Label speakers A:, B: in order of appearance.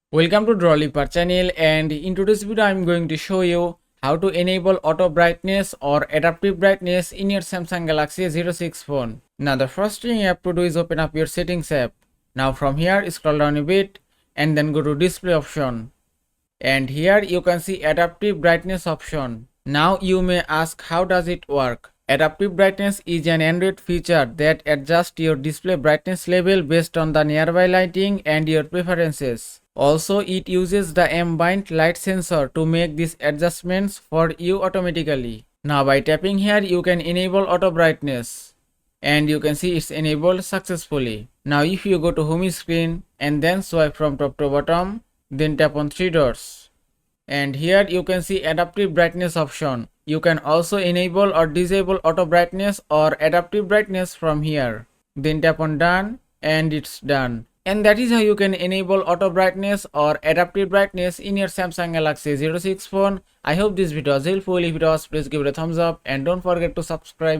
A: Welcome to Drawliper channel, and in today's video I am going to show you how to enable auto brightness or adaptive brightness in your Samsung Galaxy A06 phone. Now the first thing you have to do is open up your settings app. Now from here scroll down a bit and then go to display option, and here you can see adaptive brightness option. Now you may ask, how does it work? Adaptive brightness is an Android feature that adjusts your display brightness level based on the nearby lighting and your preferences. Also, it uses the ambient light sensor to make these adjustments for you automatically. Now by tapping here, you can enable auto brightness, and you can see it's enabled successfully. Now if you go to home screen and then swipe from top to bottom, then tap on three dots, and here you can see adaptive brightness option. You can also enable or disable auto brightness or adaptive brightness from here. Then tap on done and it's done. And that is how you can enable auto brightness or adaptive brightness in your Samsung Galaxy A06 phone. I hope this video was helpful. If it was, please give it a thumbs up and don't forget to subscribe.